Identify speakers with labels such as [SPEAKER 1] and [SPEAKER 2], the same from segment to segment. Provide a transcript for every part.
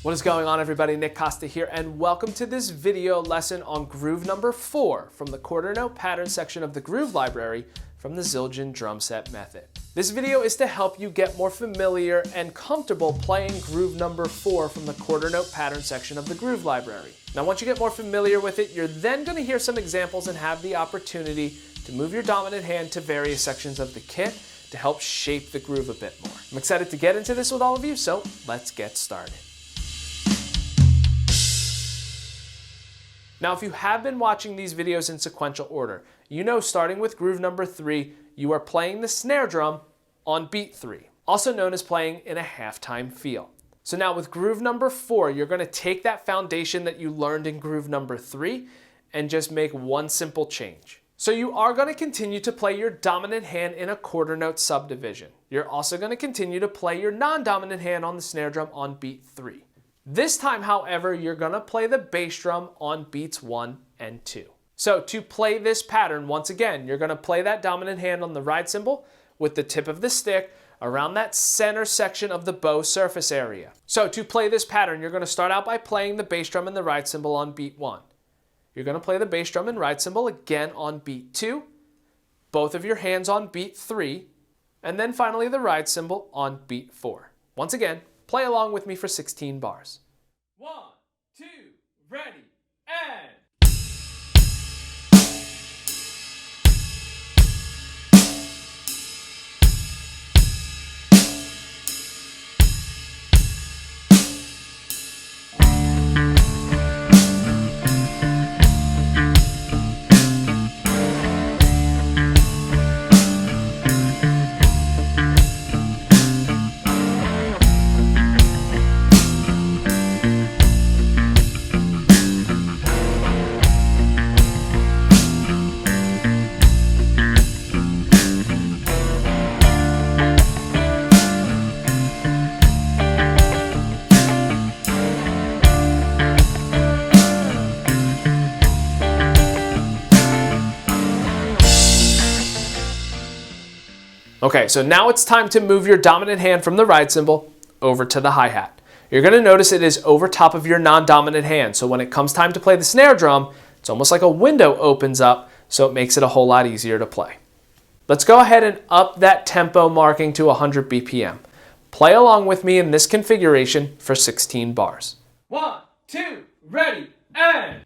[SPEAKER 1] What is going on, everybody? Nick Costa here, and welcome to this video lesson on groove number 4 from the quarter note pattern section of the groove library from the Zildjian drum set method. This video is to help you get more familiar and comfortable playing groove number 4 from the quarter note pattern section of the groove library. Now, once you get more familiar with it, you're then going to hear some examples and have the opportunity to move your dominant hand to various sections of the kit to help shape the groove a bit more. I'm excited to get into this with all of you, so let's get started. Now, if you have been watching these videos in sequential order, you know starting with groove number 3, you are playing the snare drum on beat 3, also known as playing in a halftime feel. So now with groove number 4, you're going to take that foundation that you learned in groove number 3 and just make one simple change. So you are going to continue to play your dominant hand in a quarter note subdivision. You're also going to continue to play your non-dominant hand on the snare drum on beat 3. This time, however, you're going to play the bass drum on beats 1 and 2. So to play this pattern, once again, you're going to play that dominant hand on the ride cymbal with the tip of the stick around that center section of the bow surface area. So to play this pattern, you're going to start out by playing the bass drum and the ride cymbal on beat 1. You're going to play the bass drum and ride cymbal again on beat 2, both of your hands on beat 3, and then finally the ride cymbal on beat 4. Once again, play along with me for 16 bars. 1, 2, ready, and... Okay, so now it's time to move your dominant hand from the ride cymbal over to the hi-hat. You're going to notice it is over top of your non-dominant hand, so when it comes time to play the snare drum, it's almost like a window opens up, so it makes it a whole lot easier to play. Let's go ahead and up that tempo marking to 100 BPM. Play along with me in this configuration for 16 bars. 1, 2, ready, and...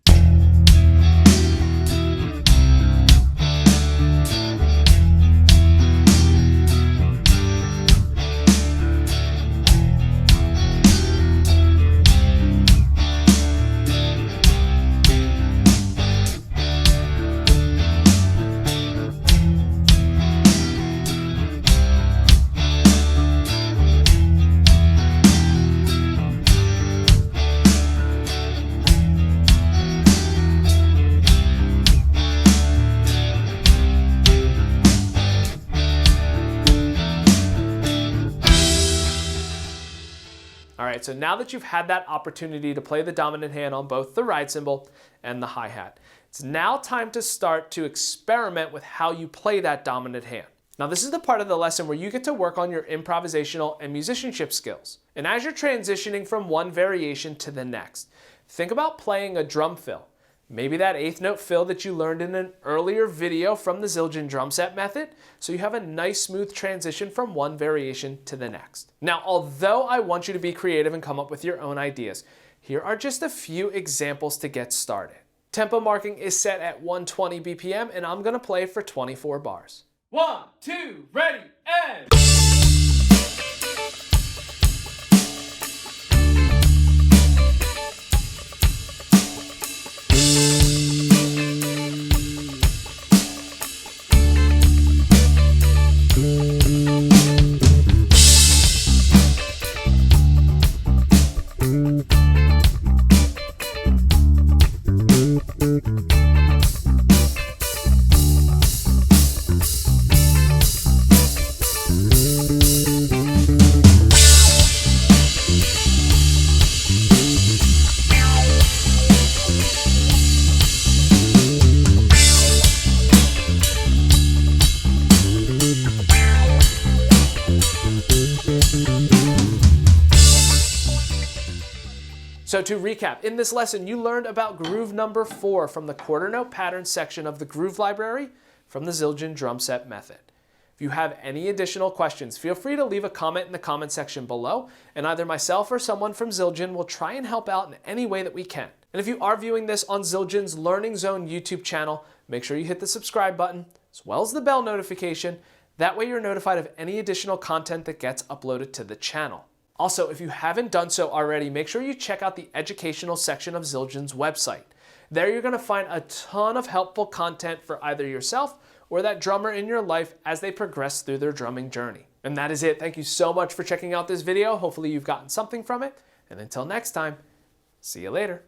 [SPEAKER 1] Alright, so now that you've had that opportunity to play the dominant hand on both the ride cymbal and the hi-hat, it's now time to start to experiment with how you play that dominant hand. Now, this is the part of the lesson where you get to work on your improvisational and musicianship skills. And as you're transitioning from one variation to the next, think about playing a drum fill. Maybe that 8th note fill that you learned in an earlier video from the Zildjian drum set method, so you have a nice smooth transition from one variation to the next. Now, although I want you to be creative and come up with your own ideas, here are just a few examples to get started. Tempo marking is set at 120 BPM, and I'm going to play for 24 bars. 1, 2, ready, and... So to recap, in this lesson, you learned about groove number 4 from the quarter note pattern section of the groove library from the Zildjian drum set method. If you have any additional questions, feel free to leave a comment in the comment section below, and either myself or someone from Zildjian will try and help out in any way that we can. And if you are viewing this on Zildjian's Learning Zone YouTube channel, make sure you hit the subscribe button, as well as the bell notification. That way you're notified of any additional content that gets uploaded to the channel. Also, if you haven't done so already, make sure you check out the educational section of Zildjian's website. There you're going to find a ton of helpful content for either yourself or that drummer in your life as they progress through their drumming journey. And that is it. Thank you so much for checking out this video. Hopefully you've gotten something from it. And until next time, see you later.